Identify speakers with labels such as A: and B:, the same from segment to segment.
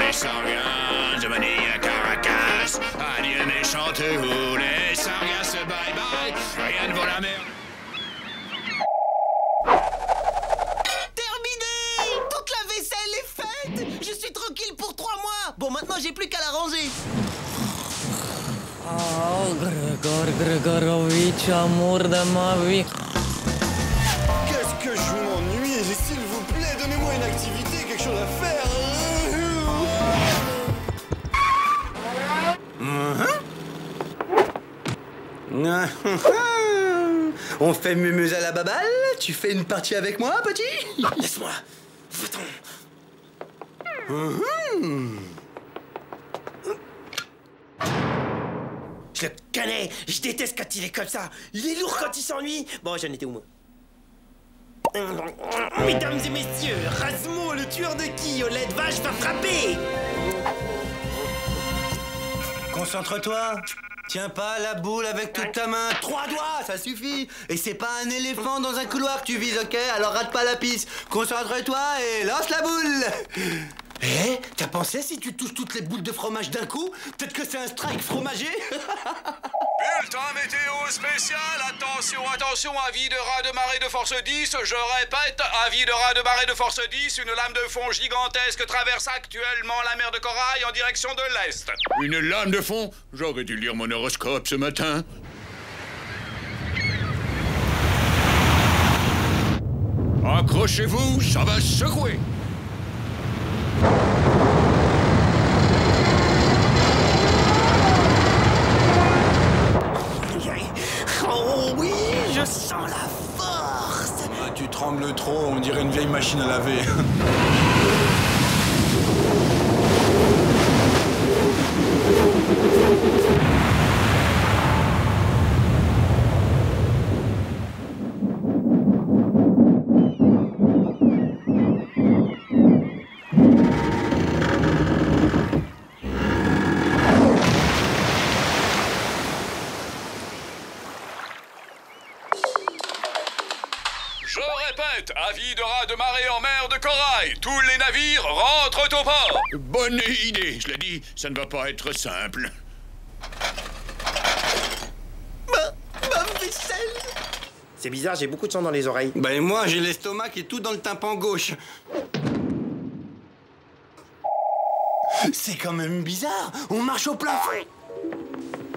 A: les sargasses, devenez un caracas. Adieu mes chanteux, les sargasses, bye bye. Rien ne vaut la merde.
B: Terminé! Toute la vaisselle est faite! Je suis tranquille pour 3 mois! Bon, maintenant j'ai plus qu'à la ranger.
C: Oh, Grégorovic, amour de ma vie.
D: Qu'est-ce que je m'ennuie! S'il vous plaît, donnez-moi une activité, quelque chose à faire!
E: On fait mumuse à la baballe? Tu fais une partie avec moi, petit?
D: Laisse-moi! Va-t'en!
B: Je le connais! Je déteste quand il est comme ça! Il est lourd quand il s'ennuie! Bon, j'en étais où, moi? Mesdames et messieurs, Razmo, le tueur de qui au lait de vache va frapper!
E: Concentre-toi! Tiens pas la boule avec toute ta main. 3 doigts, ça suffit. Et c'est pas un éléphant dans un couloir que tu vises, ok? Alors rate pas la piste. Concentre-toi et lance la boule. Eh, t'as pensé si tu touches toutes les boules de fromage d'un coup? Peut-être que c'est un strike fromager?
A: Bulletin météo spécial, attention, attention, avis de raz de marée de force 10, je répète, avis de raz de marée de force 10, une lame de fond gigantesque traverse actuellement la mer de Corail en direction de l'Est. Une lame de fond? J'aurais dû lire mon horoscope ce matin. Accrochez-vous, ça va secouer.
B: Oh oui, je sens la force!
D: Ah, tu trembles trop, on dirait une vieille machine à laver.
A: Je répète, avis de raz de marée en mer de Corail. Tous les navires rentrent au port. Bonne idée, je l'ai dit, ça ne va pas être simple.
B: Ma vaisselle! C'est bizarre, j'ai beaucoup de sang dans les oreilles.
E: Ben moi, j'ai l'estomac et tout dans le tympan gauche. C'est quand même bizarre. On marche au plafond.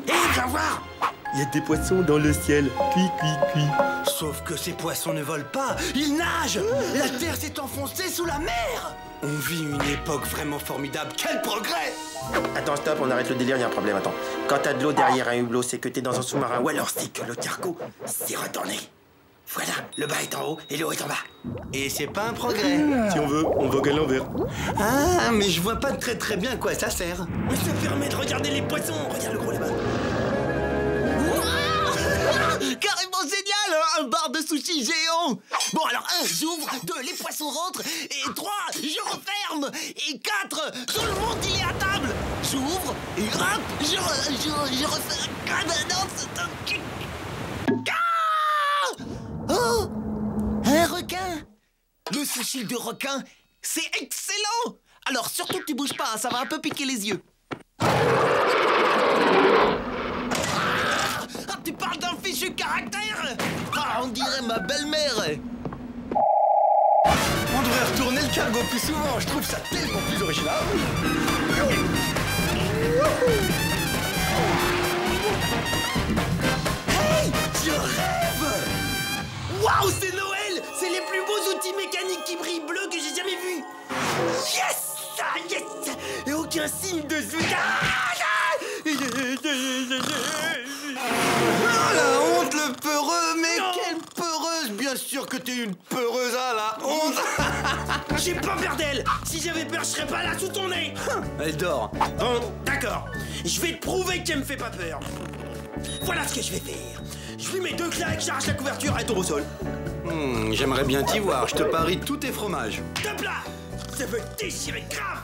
B: Hé, viens voir!
F: Il y a des poissons dans le ciel. Cui, cui, cui.
E: Sauf que ces poissons ne volent pas, ils nagent. La terre s'est enfoncée sous la mer. On vit une époque vraiment formidable. Quel progrès!
B: Attends, stop, on arrête le délire, il y a un problème, attends. Quand t'as de l'eau derrière un hublot, c'est que t'es dans un sous-marin, ou alors c'est que le cargo s'est retourné. Voilà, le bas est en haut et l'eau est en bas.
E: Et c'est pas un progrès.
F: Si on veut, on vogue à l'envers.
E: Ah, mais je vois pas très bien à quoi ça sert.
B: Mais ça permet de regarder les poissons. Regarde le gros là-bas. Carrément génial, hein, un bar de sushi géant. Bon alors 1, j'ouvre, 2, les poissons rentrent, et 3, je referme, et 4, tout le monde il est à table. J'ouvre, et hop, je refais. Ah ben non, c'est un... Ah oh, un requin. Le sushi de requin, c'est excellent. Alors surtout que tu bouges pas, ça va un peu piquer les yeux. Tu parles d'un fichu caractère? Ah, on dirait ma belle-mère.
E: On devrait retourner le cargo plus souvent, je trouve ça tellement plus original.
B: Hey, je rêve. Waouh, c'est Noël. C'est les plus beaux outils mécaniques qui brillent bleus que j'ai jamais vus. Yes, ah, yes. Et aucun signe de zouk.
E: Ah, la honte, le peureux, mais non. Quelle peureuse! Bien sûr que t'es une peureuse, ah, la honte!
B: J'ai pas peur d'elle! Si j'avais peur, je serais pas là sous ton nez!
E: Elle dort.
B: Bon, d'accord. Je vais te prouver qu'elle me fait pas peur. Voilà ce que je vais faire. Je lui mets 2 claques, charge la couverture et tombe au sol.
E: J'aimerais bien t'y voir, je te parie tous tes fromages.
B: Top là! Ça veut déchirer grave!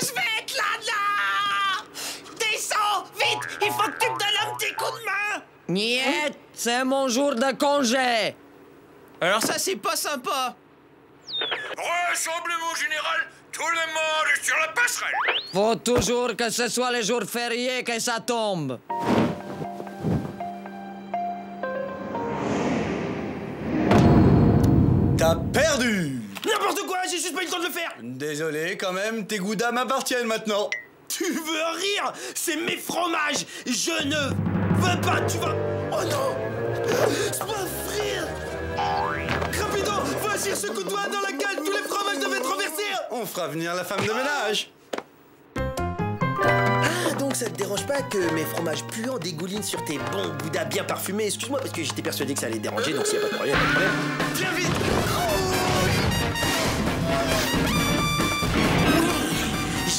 B: Je vais être là! Descends! Vite! Il faut que tu me donnes un petit coup de main!
C: Niet, c'est mon jour de congé.
B: Alors ça, c'est pas sympa.
A: Rassemblement général, tout le monde est sur la passerelle.
C: Faut toujours que ce soit les jours fériés que ça tombe.
E: T'as perdu!
B: N'importe quoi, j'ai juste pas eu le temps de le faire.
E: Désolé, quand même, tes goudas m'appartiennent maintenant.
B: Tu veux rire? C'est mes fromages. Je ne veux pas, tu vas... Oh non! C'est pas frire! Rapido, vas-y, ce coup de doigt dans la gueule, tous les fromages doivent être renversés.
E: On fera venir la femme de ménage.
B: Ah, donc ça te dérange pas que mes fromages puants dégoulinent sur tes bons goudas bien parfumés? Excuse-moi, parce que j'étais persuadé que ça allait déranger, donc s'il y a pas de problème, pas de problème. Viens vite!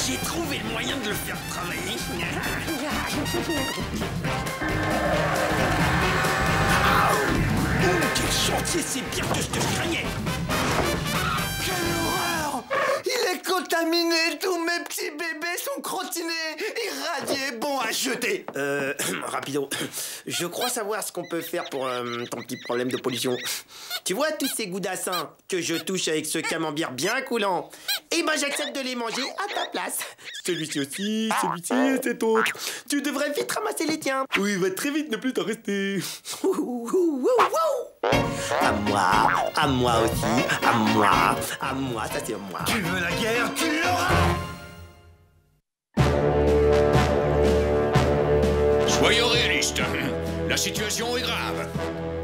B: J'ai trouvé le moyen de le faire travailler. Oh, quel chantier, c'est pire que ce que je craignais.
E: Quelle horreur! Il est contaminé, tous mes petits bébés sont crottinés, irradiés, bons à jeter.
B: Rapido, je crois savoir ce qu'on peut faire pour ton petit problème de pollution. Tu vois tous ces goudassins que je touche avec ce camembert bien coulant? Eh ben j'accepte de les manger à ta place.
F: Celui-ci aussi, celui-ci et cet autre.
B: Tu devrais vite ramasser les tiens.
F: Oui, va très vite, ne plus t'en rester.
B: À moi aussi, à moi, ça c'est moi.
E: Tu veux la guerre, tu l'auras!
A: Soyons réalistes. La situation est grave.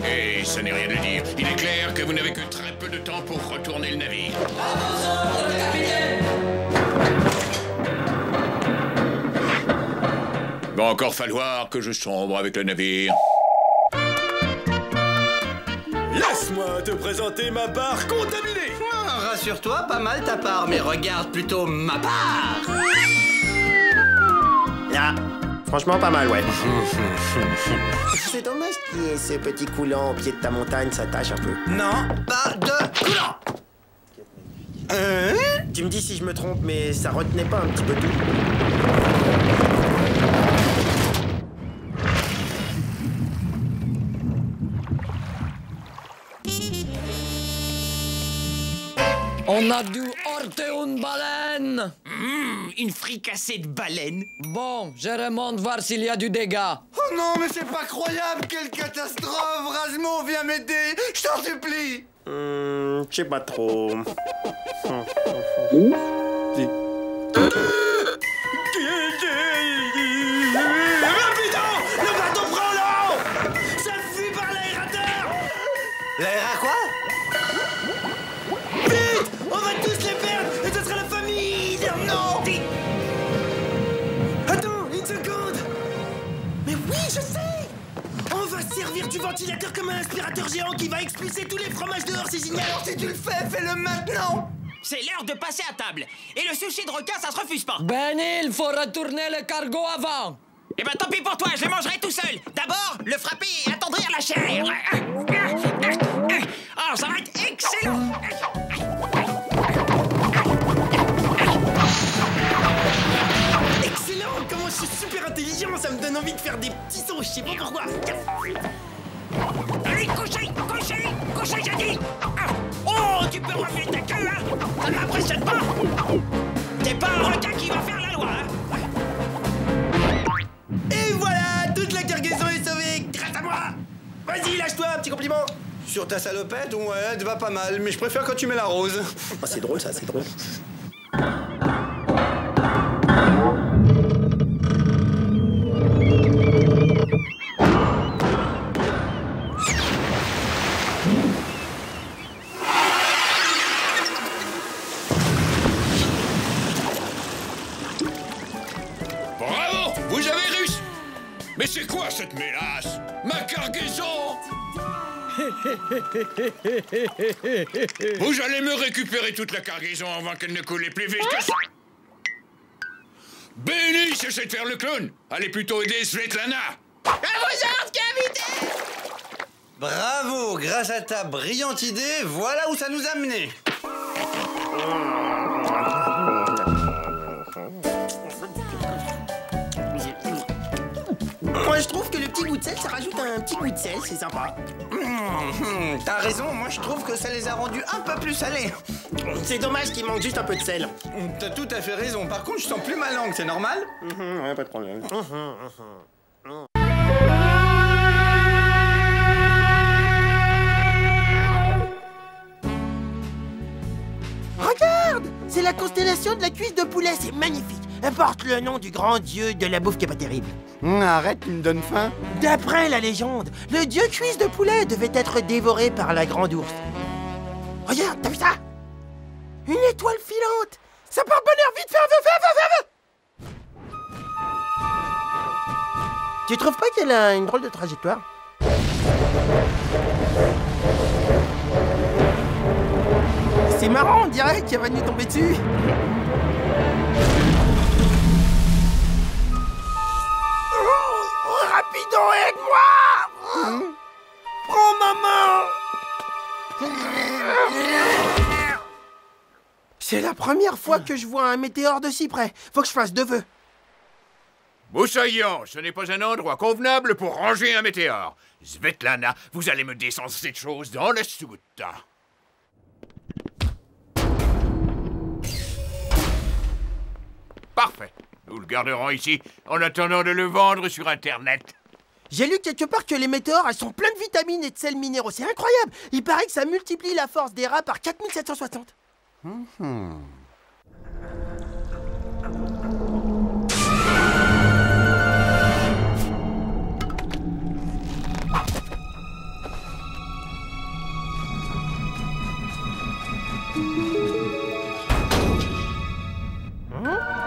A: Et ça n'est rien à dire. Il est clair que vous n'avez que très peu de temps pour retourner le navire. Va encore falloir que je sombre avec le navire.
F: Laisse-moi te présenter ma barre contaminée.
E: Rassure-toi, pas mal ta part, mais regarde plutôt ma part!
B: Là, franchement pas mal, ouais. C'est dommage qu'il y ait ce petit coulant au pied de ta montagne, ça tâche un peu.
E: Non, pas de coulant!
B: Tu me dis si je me trompe, mais ça retenait pas un petit peu tout.
C: On a dû heurter une baleine.
B: Une fricassée de baleine.
C: Bon, je remonte voir s'il y a du dégât.
E: Oh non, mais c'est pas croyable! Quelle catastrophe! Rasmo, viens m'aider! Je t'en supplie!
B: Je sais pas trop. Putain! Le bateau prend l'eau! Ça fuit par l'aérateur!
E: L'air à quoi?
B: Vite! On va tous les perdre! Et ce sera la famille! Non! Attends, une seconde! Mais oui, je sais! On va servir du ventilateur comme un aspirateur géant qui va expulser tous les fromages dehors, c'est génial!
E: Alors si tu le fais, fais-le maintenant!
G: C'est l'heure de passer à table. Et le sushi de requin, ça se refuse pas.
C: Benny, il faut retourner le cargo avant.
G: Eh ben tant pis pour toi, je les mangerai tout seul. D'abord, le frapper et attendrir la chair. Oh, ça va être excellent.
B: Excellent! Comment je suis super intelligent! Ça me donne envie de faire des petits sons, je sais pas pourquoi!
G: Allez, couchez, j'ai dit. Oh, tu peux remuer ta queue, hein. Ça ne m'impressionne pas. T'es pas un requin qui va faire la loi, hein.
B: Et voilà! Toute la cargaison est sauvée grâce à moi! Vas-y, lâche-toi, un petit compliment!
E: Sur ta salopette, ouais, elle te va pas mal, mais je préfère quand tu mets la rose.
B: Oh, c'est drôle ça, c'est drôle.
A: Bravo! Vous avez réussi! Mais c'est quoi cette mélasse? Ma cargaison! Vous allez me récupérer toute la cargaison avant qu'elle ne coule plus vite que ça! Benny, cessez de faire le clown! Allez plutôt aider Svetlana!
G: À vos ordres, capitaine.
E: Bravo, grâce à ta brillante idée, voilà où ça nous a menés.
B: Moi, je trouve que le petit goût de sel, ça rajoute un petit goût de sel, c'est sympa.
E: T'as raison, moi je trouve que ça les a rendus un peu plus salés.
B: C'est dommage qu'il manque juste un peu de sel.
E: T'as tout à fait raison. Par contre, je sens plus ma langue, c'est normal?
B: Ouais, pas de problème. Regarde! C'est la constellation de la cuisse de poulet, c'est magnifique. Elle porte le nom du grand dieu de la bouffe qui est pas terrible.
E: Arrête, tu me donnes faim.
B: D'après la légende, le dieu cuisse de poulet devait être dévoré par la grande ours. Regarde, t'as vu ça? Une étoile filante! Ça porte bonheur, vite, fais un vœu! Tu trouves pas qu'elle a une drôle de trajectoire? C'est marrant, on dirait qu'elle va nous tomber dessus. Oh, rapido, aide-moi! Prends ma main! C'est la première fois que je vois un météore de si près. Faut que je fasse 2 vœux.
A: Moussaillant, ce n'est pas un endroit convenable pour ranger un météore. Svetlana, vous allez me descendre cette chose dans la soute. Parfait. Nous le garderons ici en attendant de le vendre sur Internet.
B: J'ai lu quelque part que les météores, elles sont pleines de vitamines et de sels minéraux. C'est incroyable. Il paraît que ça multiplie la force des rats par 4760.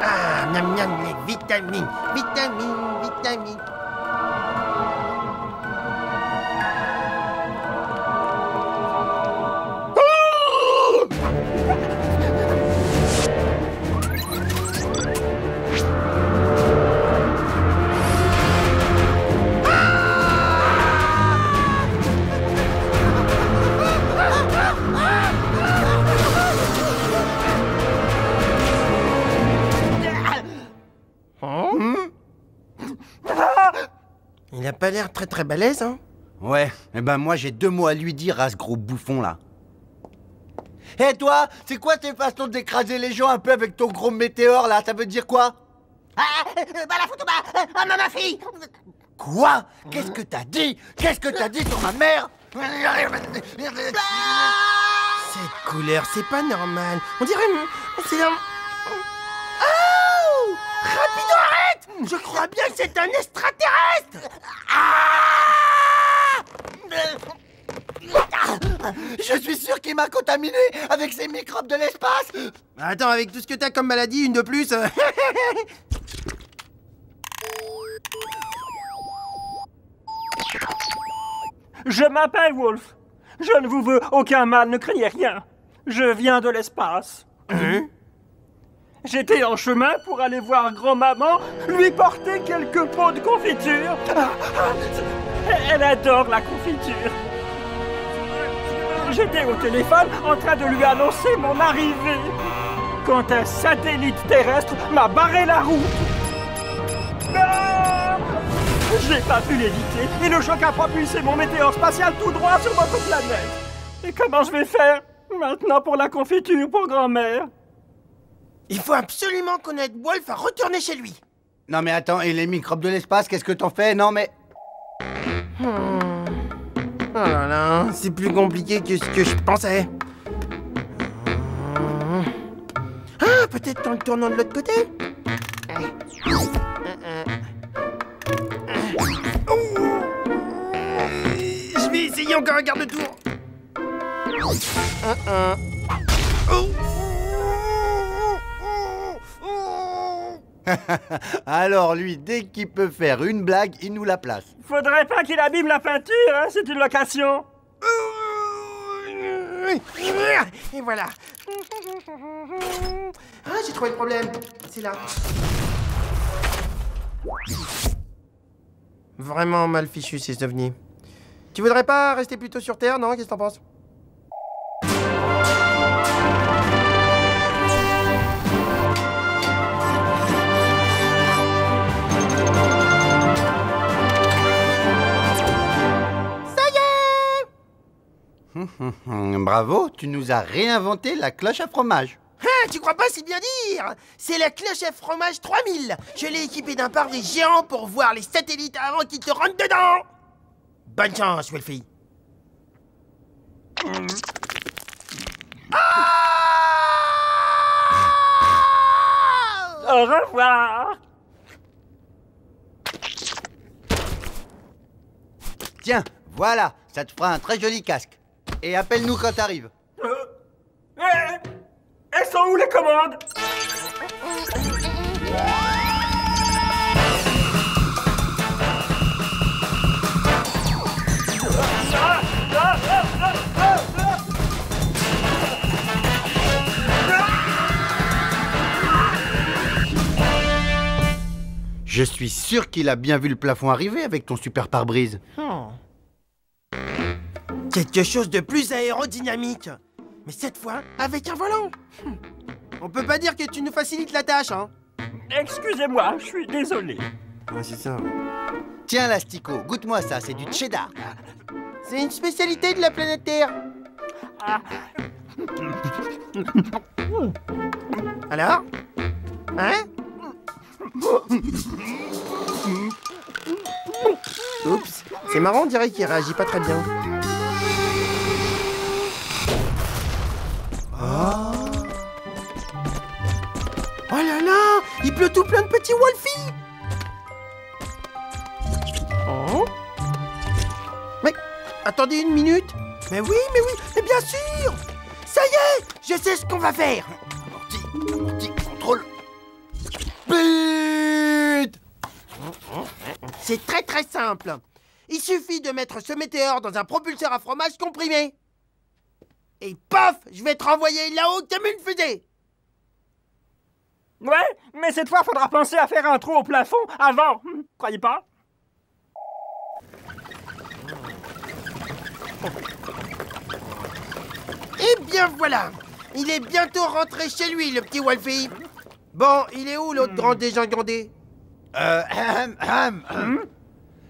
B: Ah, miam miam, les vitamines, vitamines, vitamines. Il a pas l'air très balèze, hein?
E: Ouais, eh ben moi j'ai 2 mots à lui dire à ce gros bouffon là. Hé toi, c'est quoi tes façons d'écraser les gens un peu avec ton gros météore là? Ça veut dire quoi?
B: Bah la photo, ma fille!
E: Quoi? Qu'est-ce que t'as dit? Qu'est-ce que t'as dit sur ma mère?
B: Cette couleur, c'est pas normal. On dirait... c'est un... Oh! Rapido, arrête! Je crois bien que c'est un extraterrestre!
E: Je suis sûr qu'il m'a contaminé avec ces microbes de l'espace.
B: Attends, avec tout ce que t'as comme maladie, une de plus...
H: Je m'appelle Wolf. Je ne vous veux aucun mal, ne craignez rien. Je viens de l'espace. J'étais en chemin pour aller voir grand-maman, lui porter quelques pots de confiture. Elle adore la confiture. J'étais au téléphone en train de lui annoncer mon arrivée, quand un satellite terrestre m'a barré la route. Ah! J'ai pas pu l'éviter et le choc a propulsé mon météore spatial tout droit sur votre planète. Et comment je vais faire maintenant pour la confiture pour grand-mère?
B: Il faut absolument qu'on aide Wolf à retourner chez lui.
E: Non mais attends, et les microbes de l'espace, qu'est-ce que t'en fais? Non mais...
B: Oh là là, c'est plus compliqué que ce que je pensais. Ah, peut-être en le tournant de l'autre côté. Je vais essayer encore un quart de tour.
E: Alors lui, dès qu'il peut faire une blague, il nous la place.
H: Faudrait pas qu'il abîme la peinture, hein, c'est une location.
B: Et voilà. Ah, j'ai trouvé le problème. C'est là. Vraiment mal fichu ces ovnis. Tu voudrais pas rester plutôt sur Terre, non? Qu'est-ce que t'en penses?
E: Bravo, tu nous as réinventé la cloche à fromage.
G: Ah, tu crois pas, c'est bien dire. C'est la cloche à fromage 3000. Je l'ai équipée d'un pare-brise géant pour voir les satellites avant qu'ils te rentrent dedans. Bonne chance, Wolfie.
H: Au revoir.
E: Tiens, voilà, ça te fera un très joli casque. Et appelle-nous quand t'arrives.
H: Elles sont où les commandes?
E: Je suis sûr qu'il a bien vu le plafond arriver avec ton super pare-brise.
G: Quelque chose de plus aérodynamique. Mais cette fois, avec un volant. On peut pas dire que tu nous facilites la tâche, hein.
H: Excusez-moi, je suis désolé.
G: Ouais, c'est ça.
E: Tiens, l'asticot, goûte-moi ça, c'est du cheddar.
G: C'est une spécialité de la planète Terre. Alors? Hein? Oups, c'est marrant, on dirait qu'il réagit pas très bien. Oh là là, il pleut tout plein de petits Wolfies. Oh. Mais, attendez une minute. Mais oui, mais bien sûr. Ça y est, je sais ce qu'on va faire.
E: Amorti, contrôle. But!
G: C'est très très simple. Il suffit de mettre ce météore dans un propulseur à fromage comprimé. Et paf, je vais te renvoyer là-haut comme une fusée.
H: Ouais, mais cette fois, faudra penser à faire un trou au plafond avant. Croyez pas?
G: Et bien voilà. Il est bientôt rentré chez lui, le petit Wolfie. Bon, il est où l'autre grand dégingandé?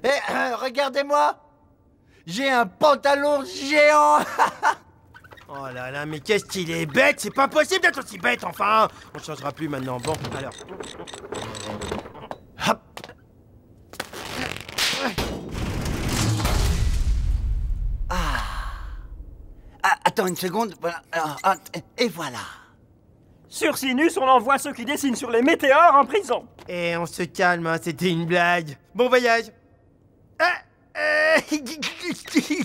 E: Regardez-moi. J'ai un pantalon géant.
G: Oh là là, mais qu'est-ce qu'il est bête! C'est pas possible d'être aussi bête, enfin! On changera plus maintenant. Bon, alors. Hop!
E: Attends une seconde. Voilà. Et voilà.
H: Sur Sinus, on envoie ceux qui dessinent sur les météores en prison.
G: Et on se calme, hein, c'était une blague. Bon voyage!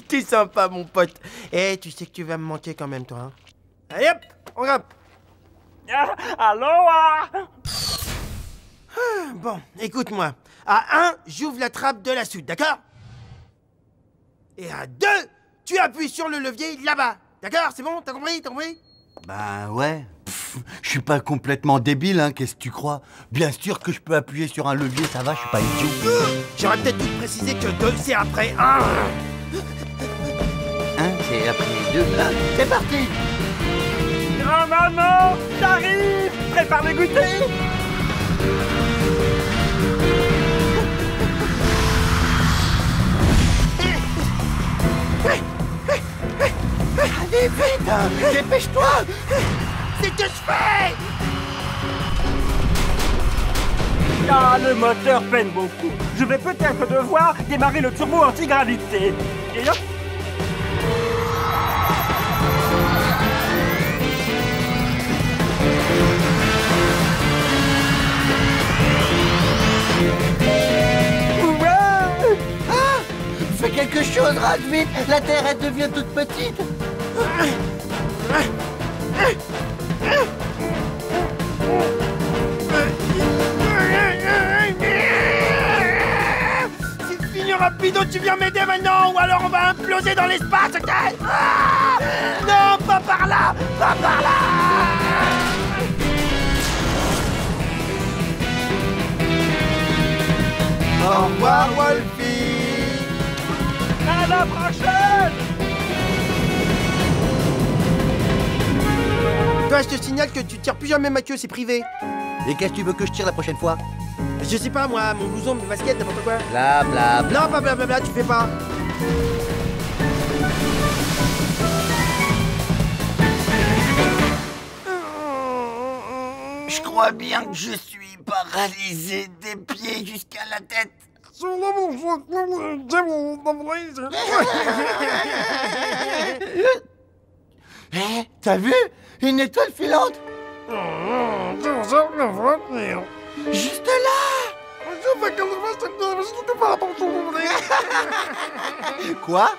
G: T'es sympa, mon pote. Eh, tu sais que tu vas me manquer quand même, toi. Hein. Allez hop, on grimpe.
H: Aloha!
G: Bon, écoute-moi. À 1, j'ouvre la trappe de la soute, d'accord? Et à 2, tu appuies sur le levier là-bas. D'accord? C'est bon? T'as compris?
E: Bah ouais. Je suis pas complètement débile, hein, qu'est-ce que tu crois? Bien sûr que je peux appuyer sur un levier, ça va, je suis pas idiot.
G: J'aurais peut-être dû te préciser que 2, c'est après 1.
E: 1, c'est après 2. C'est parti!
H: Grand-maman, j'arrive! Prépare le goûter!
E: Allez, vite! Dépêche-toi!
G: C'est ce que je fais!
H: Ah, le moteur peine beaucoup. Je vais peut-être devoir démarrer le turbo anti-gravité. Et hop!
E: Fais quelque chose, rate vite! La Terre, elle devient toute petite!
G: C'est fini rapido, tu viens m'aider maintenant ou alors on va imploser dans l'espace, ok? Non, pas par là! Pas par là! Au revoir, Wolfie!
H: À la prochaine!
G: Toi, je te signale que tu tires plus jamais ma queue, c'est privé.
E: Et qu'est-ce que tu veux que je tire la prochaine fois?
G: Je sais pas, moi, mon blouson, mes baskets, n'importe quoi.
E: Bla bla bla.
G: Non, pas blablabla, tu fais pas.
B: crois bien que je suis paralysé des pieds jusqu'à la tête.
E: Eh, t'as vu? Une étoile filante? Juste là! Quoi?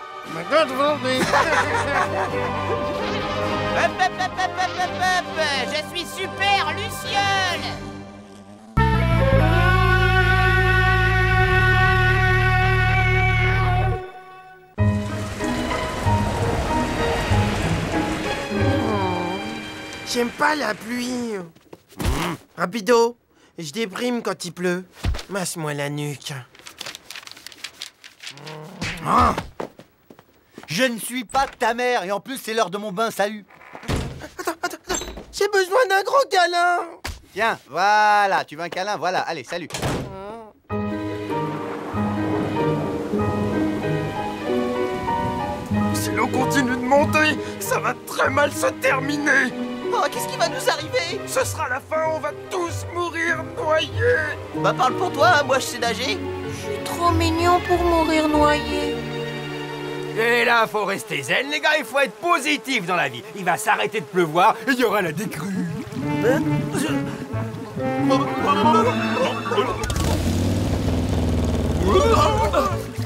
I: Je suis Super Luciole.
G: J'aime pas la pluie. Rapido, je déprime quand il pleut. Masse-moi la nuque.
E: Je ne suis pas ta mère et en plus c'est l'heure de mon bain, salut.
G: Attends. J'ai besoin d'un gros câlin.
E: Tiens, voilà, tu veux un câlin, voilà, allez, salut.
F: Si l'eau continue de monter, ça va très mal se terminer.
B: Oh, qu'est-ce qui va nous arriver?
F: Ce sera la fin, on va tous mourir noyés.
B: Bah parle pour toi, moi je sais nager.
I: Je suis trop mignon pour mourir noyé.
J: Et là, faut rester zen, les gars, il faut être positif dans la vie. Il va s'arrêter de pleuvoir et il y aura la décrue.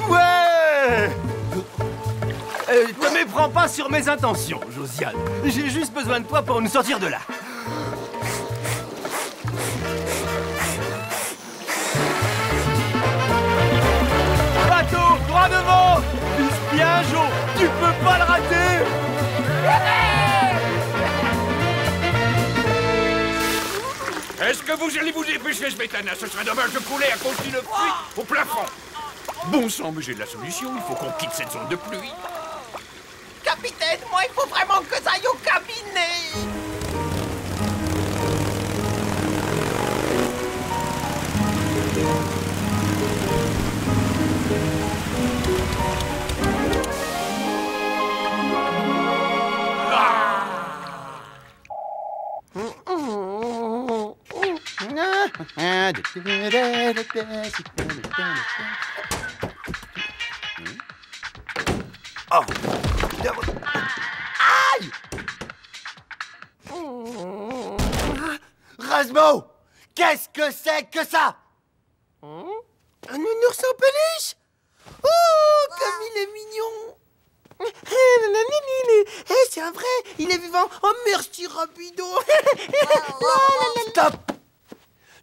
J: Ouais! Te méprends pas sur mes intentions, Josiane. J'ai juste besoin de toi pour nous sortir de là. Bateau, droit devant! Vise bien, Jo! Tu peux pas le rater!
A: Est-ce que vous allez vous dépêcher, Smetana? Ce serait dommage de couler à cause d'une pluie au plafond. Bon sang, mais j'ai de la solution. Il faut qu'on quitte cette zone de pluie.
B: Capitaine, moi il faut vraiment que ça aille au cabinet.
E: Oh. Aïe! Rasmo! Qu'est-ce que c'est que ça?
G: Un nounours en peluche. Oh, comme il est mignon. C'est un vrai, il est vivant. Oh, merci, Rapido.
E: Stop!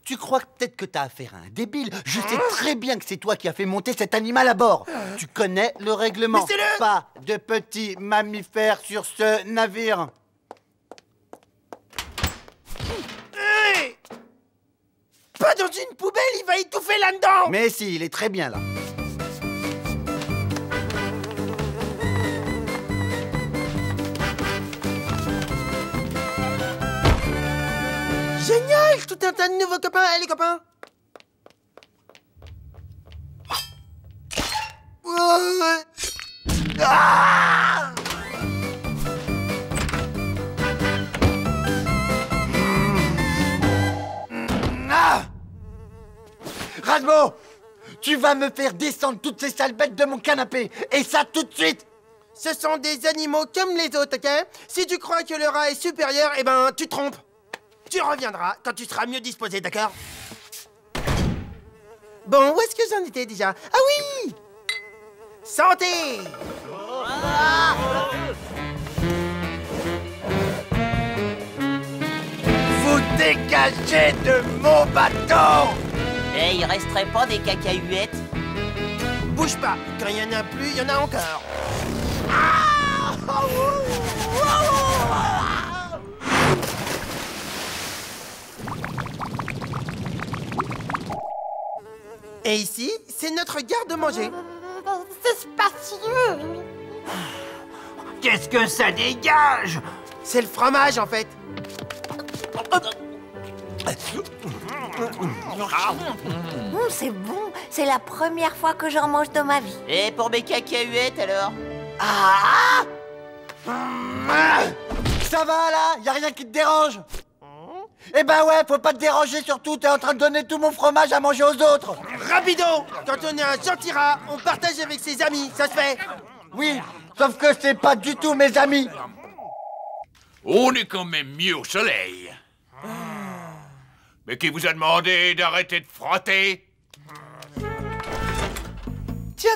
E: Tu crois peut-être que t'as affaire à un débile? Je sais très bien que c'est toi qui as fait monter cet animal à bord. Tu connais le règlement.
G: Laissez-le!
E: Pas de petits mammifères sur ce navire.
G: Hey! Pas dans une poubelle, il va étouffer là-dedans.
E: Mais si, il est très bien là.
G: Génial, tout un tas de nouveaux copains. Allez, les copains. Ah!
E: Rasmo! Tu vas me faire descendre toutes ces sales bêtes de mon canapé. Et ça tout de suite.
G: Ce sont des animaux comme les autres, ok? Si tu crois que le rat est supérieur, eh ben, tu te trompes. Tu reviendras quand tu seras mieux disposé, d'accord? Bon, où est-ce que j'en étais déjà? Ah oui! Santé!
E: Vous dégagez de mon bateau!
B: Eh, il resterait pas des cacahuètes?
G: Bouge pas, quand il y en a plus, il y en a encore. Et ici, c'est notre garde-manger.
I: C'est spacieux.
J: Qu'est-ce que ça dégage?
G: C'est le fromage, en fait.
I: C'est bon. C'est la première fois que j'en mange de ma vie.
B: Et pour mes cacahuètes alors?
E: Ça va là? Y a rien qui te dérange? Eh ben ouais, faut pas te déranger surtout, t'es en train de donner tout mon fromage à manger aux autres.
G: Rapido! Quand on est un gentil rat, on partage avec ses amis, ça se fait.
E: Oui, sauf que c'est pas du tout mes amis.
A: On est quand même mieux au soleil. Mais qui vous a demandé d'arrêter de frotter?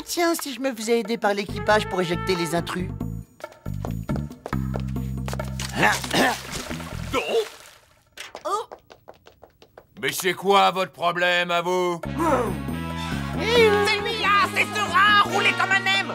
E: Tiens, si je me faisais aider par l'équipage pour éjecter les intrus.
A: Non. Mais c'est quoi votre problème à vous?
B: C'est lui-là, c'est ce rat, roulé comme un M.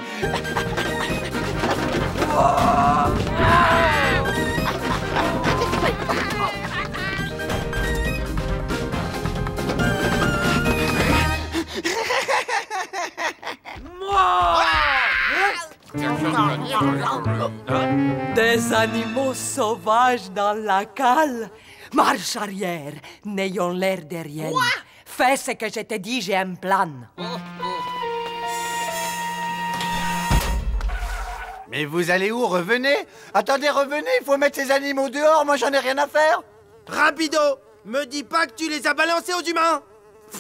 C: Des animaux sauvages dans la cale. Marche arrière, n'ayons l'air de rien. Fais ce que je te dis, j'ai un plan.
E: Mais vous allez où? Revenez. Attendez, revenez, il faut mettre ces animaux dehors, moi j'en ai rien à faire.
G: Rapido! Me dis pas que tu les as balancés aux humains!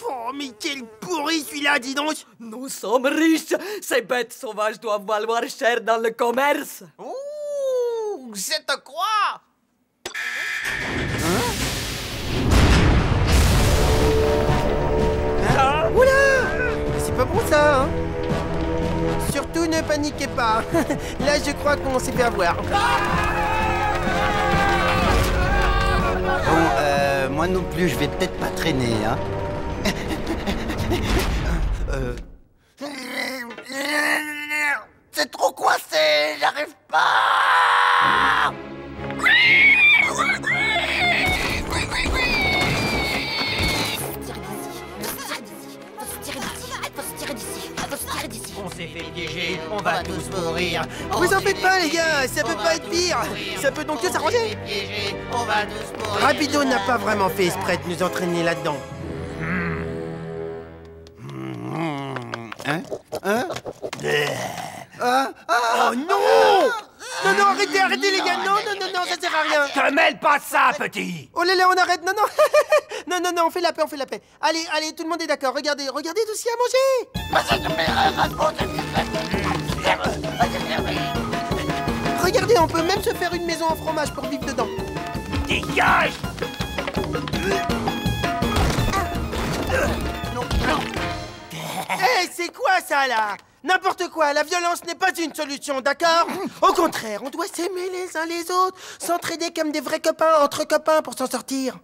G: Oh, mais quel pourri celui-là, dis donc!
C: Nous sommes riches. Ces bêtes sauvages doivent valoir cher dans le commerce.
B: Ouh, je te crois.
G: Oula! C'est pas bon ça, hein? Surtout ne paniquez pas. Là, je crois qu'on s'est fait avoir.
E: Bon, moi non plus, je vais peut-être pas traîner, hein. C'est trop coincé, j'arrive pas.
B: On s'est fait piéger, on va tous mourir.
G: Vous en faites pas, les gars, ça peut pas être pire. Ça peut donc que s'arranger.
B: On va tous mourir.
G: Rapido n'a pas vraiment fait exprès de nous entraîner là-dedans. Oh non! Non, arrêtez les gars! Non, ça sert à rien!
J: Te mêle pas de ça, petit!
G: Oh là, on arrête! Non, non, on fait la paix, Allez, tout le monde est d'accord, regardez tout ce qu'il y a à manger! Regardez, on peut même se faire une maison en fromage pour vivre dedans!
J: Dégage!
G: Hé, c'est quoi ça, là? N'importe quoi, la violence n'est pas une solution, d'accord? Au contraire, on doit s'aimer les uns les autres, s'entraider comme des vrais copains, entre copains, pour s'en sortir.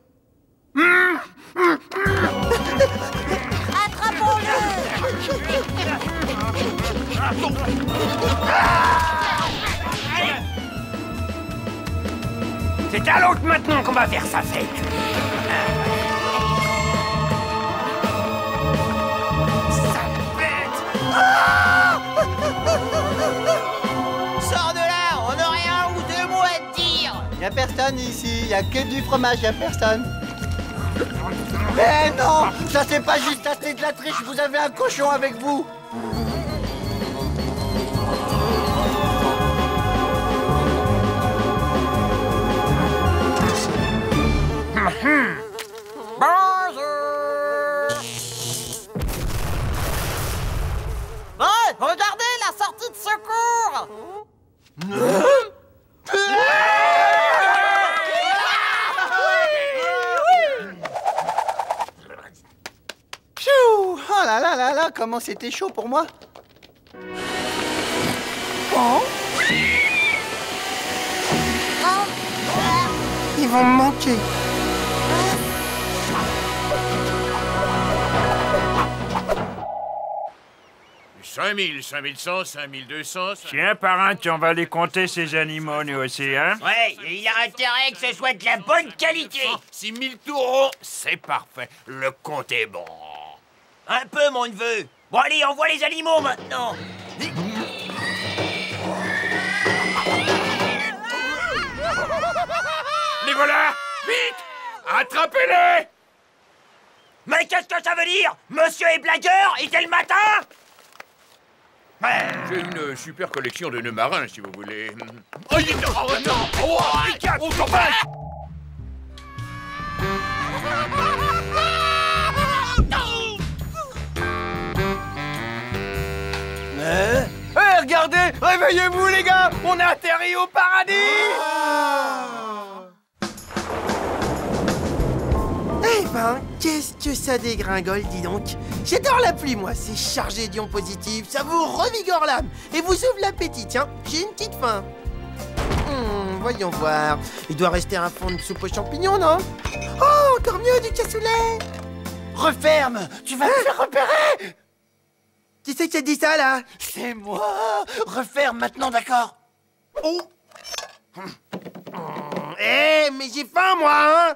J: C'est à l'autre maintenant qu'on va faire sa fête!
B: Sors de là, on aurait un ou deux mots à te dire.
E: Y'a personne ici, y'a que du fromage, y'a personne. Eh non, ça c'est pas juste assez de la triche, vous avez un cochon avec vous.
B: Ouais, regardez la sortie de secours.
E: Pfiou! Oh là, comment c'était chaud pour moi.
G: Ils vont me manquer.
A: « 5000, 5100, 5200...
H: Tiens, parrain, on va les compter, ces animaux, nous aussi, hein?
B: Ouais, et il a intérêt que ce soit de la bonne qualité.
A: 6000 taureaux, c'est parfait. Le compte est bon.
B: Un peu, mon neveu. Bon, allez, envoie les animaux maintenant.
A: Les voilà! Vite! Attrapez-les!
B: Mais qu'est-ce que ça veut dire? Monsieur est blagueur? Et dès le matin?
A: J'ai une super collection de nœuds marins, si vous voulez. Oh, non! Oh, on s'en va!
J: Hé, regardez! Réveillez-vous, les gars! On a atterri au paradis!
G: Eh ben, qu'est-ce que ça dégringole, dis donc. J'adore la pluie, moi. C'est chargé d'ions positifs, ça vous revigore l'âme et vous ouvre l'appétit. Tiens, j'ai une petite faim. Voyons voir. Il doit rester un fond de soupe aux champignons, non? Oh, encore mieux, du cassoulet.
B: Referme! Tu vas me faire repérer!
G: Qui c'est qui a dit ça, là?
B: C'est moi! Referme maintenant, d'accord?
G: Oh! Eh, mais j'ai faim, moi, hein!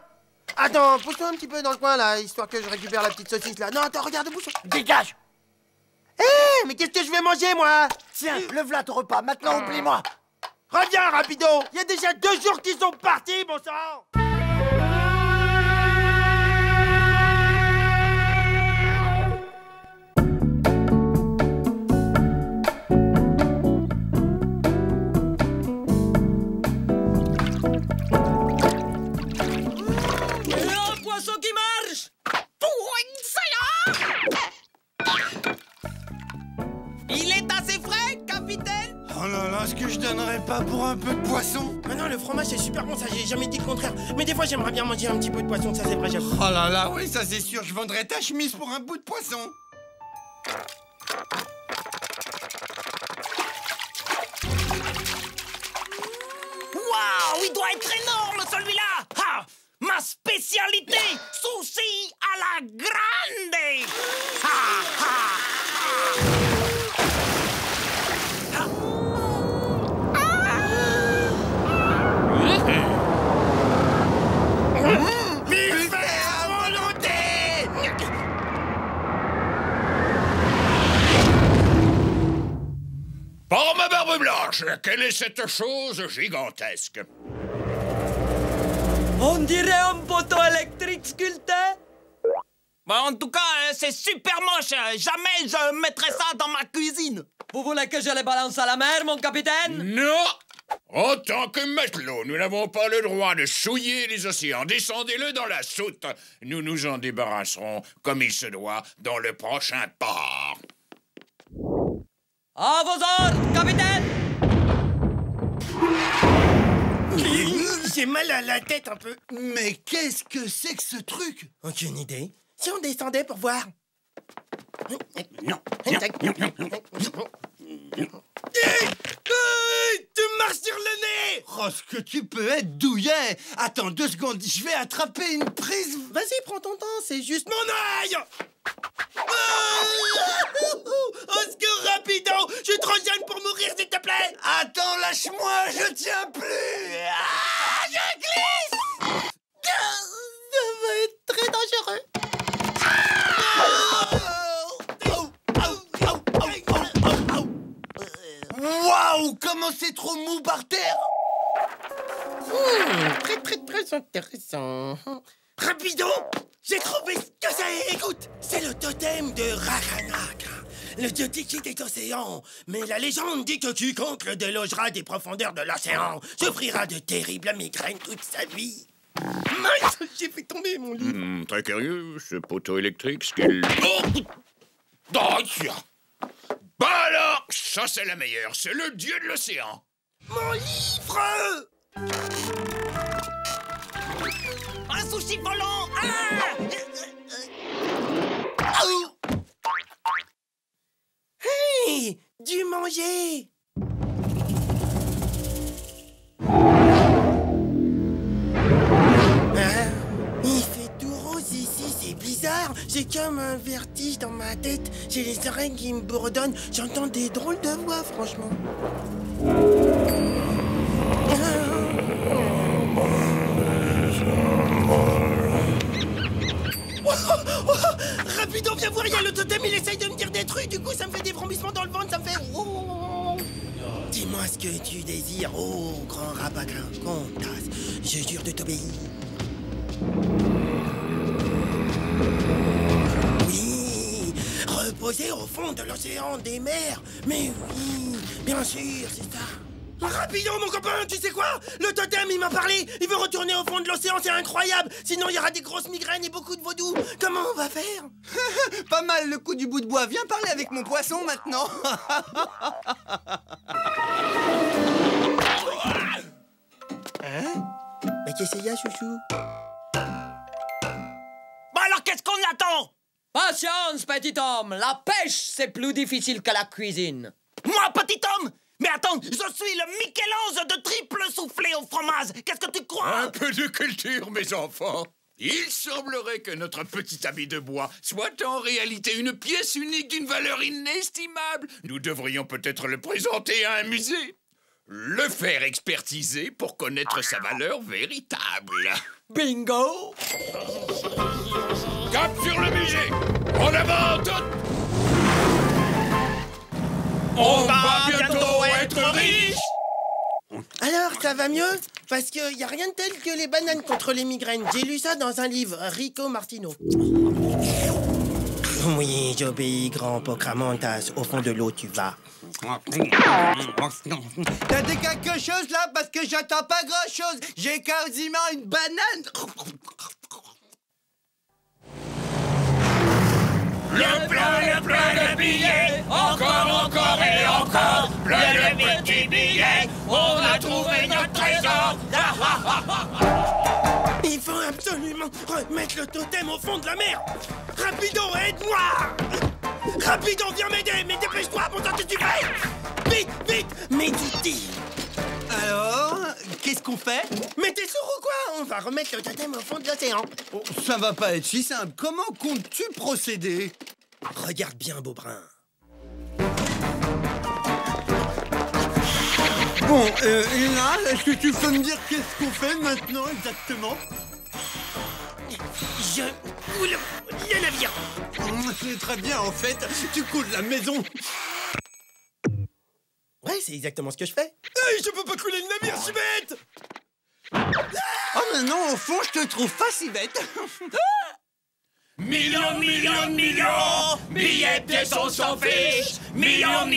G: Attends, pousse-toi un petit peu dans le coin, là, histoire que je récupère la petite saucisse, là. Non, attends, regarde, bouche.
B: Dégage!
G: Eh, mais qu'est-ce que je vais manger, moi?
B: Tiens, le v'là ton repas, maintenant oublie-moi!
G: Reviens, rapido! Il y a déjà 2 jours qu'ils sont partis, bon sang!
C: Un poisson qui marche! Il est assez frais, capitaine!
D: Oh là là, est-ce que je donnerais pas pour un peu de poisson?
G: Ah non, le fromage c'est super bon, ça j'ai jamais dit le contraire. Mais des fois j'aimerais bien manger un petit peu de poisson, ça c'est vrai, j'avoue.
D: Oh là là, oui, ça c'est sûr, je vendrais ta chemise pour un bout de poisson.
B: Waouh, il doit être énorme celui-là! Ah, ma spécialité, sushi à la grande! Ha, ha,
D: Buffet à volonté!
A: Par ma barbe blanche, quelle est cette chose gigantesque?
C: On dirait un poteau électrique sculpté.
B: Bah, en tout cas, c'est super moche. Jamais je mettrais ça dans ma cuisine.
C: Vous voulez que je les balance à la mer, mon capitaine?
A: Non! En tant que matelot, nous n'avons pas le droit de souiller les océans. Descendez-le dans la soute. Nous nous en débarrasserons, comme il se doit, dans le prochain port.
C: À vos ordres, capitaine!
G: J'ai mal à la tête un peu.
E: Mais qu'est-ce que c'est que ce truc?
G: Aucune idée. Si on descendait pour voir.
A: Non.
G: Tu marches sur le nez!
E: Oh, ce que tu peux être douillet! Attends 2 secondes, je vais attraper une prise.
G: Vas-y, prends ton temps, c'est juste mon œil! Au secours, rapido! Je suis trop jeune pour mourir, s'il te plaît!
E: Attends, lâche-moi, je tiens plus! Ah, je glisse!
G: Ça va être très dangereux.
E: Waouh, comment c'est trop mou par terre!
G: Très intéressant. Rapido! J'ai trouvé ce que c'est! Écoute! C'est le totem de Rakanak, le dieu tiki des océans. Mais la légende dit que quiconque le délogera des profondeurs de l'océan souffrira de terribles migraines toute sa vie. Mince! J'ai fait tomber mon livre.
A: Très curieux, ce poteau électrique, ce qu'il... Oh, tiens. Bah alors, ça c'est la meilleure, c'est le dieu de l'océan.
G: Mon livre!
B: Un sushi volant!
G: Hey! Du manger! Il fait tout rose ici, c'est bizarre. J'ai comme un vertige dans ma tête. J'ai les oreilles qui me bourdonnent. J'entends des drôles de voix, franchement. Rapido, viens voir, il y a le totem, il essaye de me dire des trucs. Du coup, ça me fait des vrombissements dans le ventre, ça me fait... Dis-moi ce que tu désires, oh grand rapatin, comtasse. Je jure de t'obéir. Oui, reposer au fond de l'océan des mers. Mais oui, bien sûr, c'est ça. Rapido, mon copain, tu sais quoi? Le totem, il m'a parlé. Il veut retourner au fond de l'océan, c'est incroyable. Sinon, il y aura des grosses migraines et beaucoup de vaudou. Comment on va faire?
E: Pas mal le coup du bout de bois. Viens parler avec mon poisson maintenant.
G: Hein? Mais qu'est-ce qu'il y a, chouchou?
B: Bon alors, qu'est-ce qu'on attend?
C: Patience, petit homme. La pêche, c'est plus difficile que la cuisine.
B: Moi, petit homme? Mais attends, je suis le Michel-Ange de triple soufflé au fromage. Qu'est-ce que tu crois?
A: Un peu de culture, mes enfants. Il semblerait que notre petit ami de bois soit en réalité une pièce unique d'une valeur inestimable. Nous devrions peut-être le présenter à un musée. Le faire expertiser pour connaître sa valeur véritable.
C: Bingo!
A: Cap sur le musée! En avant, toutes! On va bientôt être riche!
G: Alors, ça va mieux? Parce qu'il n'y a rien de tel que les bananes contre les migraines. J'ai lu ça dans un livre, Rico Martino. Oui, j'obéis, grand Pocramontas. Au fond de l'eau, tu vas.
E: T'as dit quelque chose là? Parce que j'entends pas grand-chose. J'ai quasiment une banane.
A: Plein de billets, encore et encore, plein de petits billets, on a trouvé notre trésor.
G: Il faut absolument remettre le totem au fond de la mer. Rapido, aide-moi! Rapido, viens m'aider, mais dépêche-toi, mon temps que tu fais! Vite, mes outils!
E: Alors, qu'est-ce qu'on fait?
G: Mais t'es sourd ou quoi? On va remettre le totem au fond de l'océan.
E: Oh, ça va pas être si simple. Comment comptes-tu procéder?
G: Regarde bien, Beaubrun.
E: Bon, là, est-ce que tu peux me dire qu'est-ce qu'on fait maintenant exactement?
G: Je coule le navire.
E: C'est très bien, en fait. Tu coules la maison.
G: Ouais, c'est exactement ce que je fais. Hey, je peux pas couler le navire, je suis bête.
E: Oh, mais non, au fond, je te trouve pas si bête.
A: Millions, billets, pièces, on s'en fiche. Millions,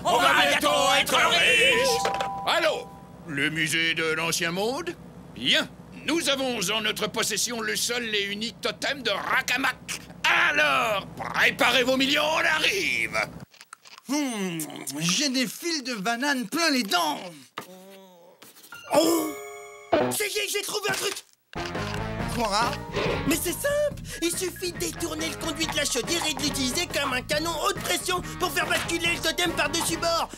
A: on va bientôt être riche. Allô, le musée de l'Ancien Monde? Bien, nous avons en notre possession le seul et unique totem de Rakamak. Alors, préparez vos millions, on arrive.
E: J'ai des fils de banane plein les dents.
G: Oh, ça y est, j'ai trouvé un truc.
E: Quoi?
G: Mais c'est simple. Il suffit de détourner le conduit de la chaudière et de l'utiliser comme un canon haute pression pour faire basculer le totem par-dessus bord.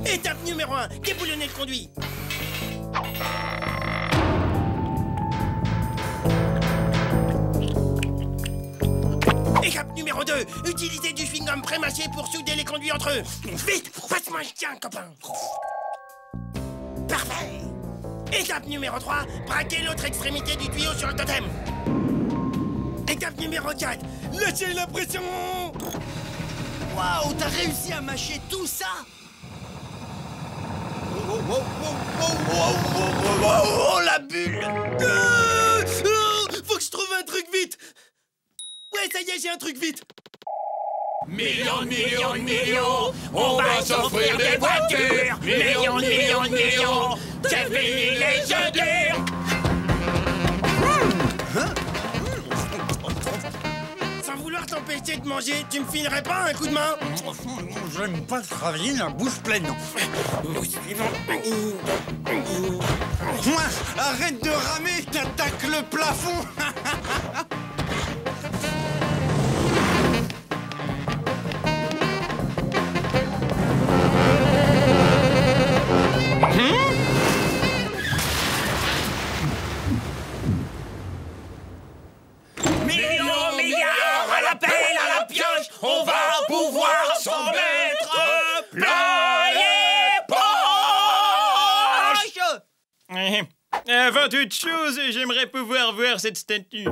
G: Étape numéro 1, déboulonner le conduit. Étape numéro 2, utiliser du chewing-gum pré-mâché pour souder les conduits entre eux. Vite, passe-moi un chien, copain. Parfait. Étape numéro 3, braquer l'autre extrémité du tuyau sur le totem. Étape numéro 4, lâchez la pression.
E: Waouh, t'as réussi à mâcher tout ça?
G: Oh, la bulle. Faut que je trouve un truc vite. Ouais, ça y est, j'ai un truc vite.
A: Millions, on va s'offrir des voitures. Millions, c'est fini les jeux durs.
G: Sans vouloir t'empêcher de manger, tu me filerais pas un coup de main?
E: J'aime pas travailler la bouche pleine. Arrête de ramer, t'attaques le plafond.
A: Milliards à la pelle, à la pioche, on va pouvoir s'en mettre plein les poches.
J: Avant toute chose, j'aimerais pouvoir voir cette statue.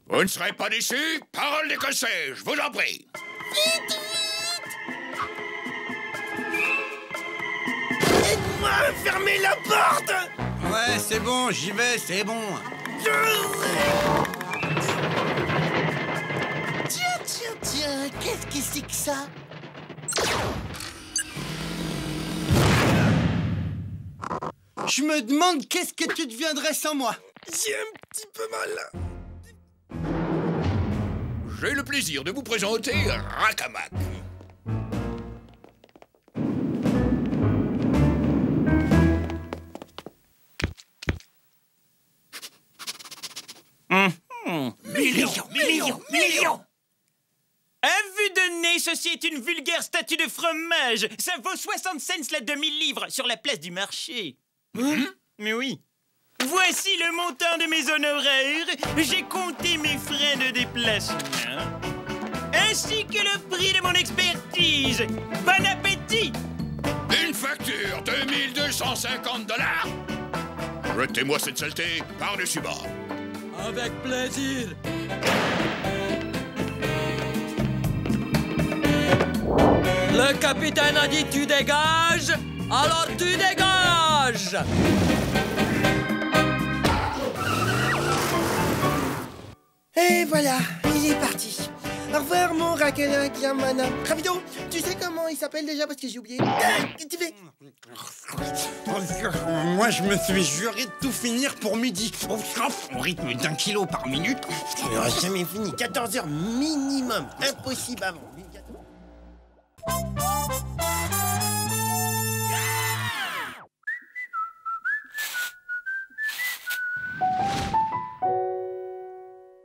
A: Vous ne serez pas déçus? Parole d'écossais, je vous en prie.
G: Vite. Aide-moi à fermer la porte.
E: Ouais, c'est bon, j'y vais, c'est bon.
B: Tiens, qu'est-ce que c'est que ça?
E: Je me demande qu'est-ce que tu deviendrais sans moi.
G: J'ai un petit peu mal.
A: J'ai le plaisir de vous présenter Racamac.
K: Millions. À vue de nez, ceci est une vulgaire statue de fromage. Ça vaut 60 cents la demi-livre sur la place du marché. Mais oui. Voici le montant de mes honoraires. J'ai compté mes frais de déplacement, ainsi que le prix de mon expertise. Bon appétit!
A: Une facture de 1250 $. Jetez-moi cette saleté par-dessus bas.
C: Avec plaisir. Le capitaine a dit tu dégages, alors tu dégages.
G: Et voilà, il est parti. Au revoir, mon Racanac Yamana. Rapido, tu sais comment il s'appelle déjà parce que j'ai oublié. Qu'est-ce que tu fais?
B: Moi, je me suis juré de tout finir pour midi. Au rythme d'1 kilo par minute.
G: Tu n'auras jamais fini. 14 heures minimum. Impossible avant.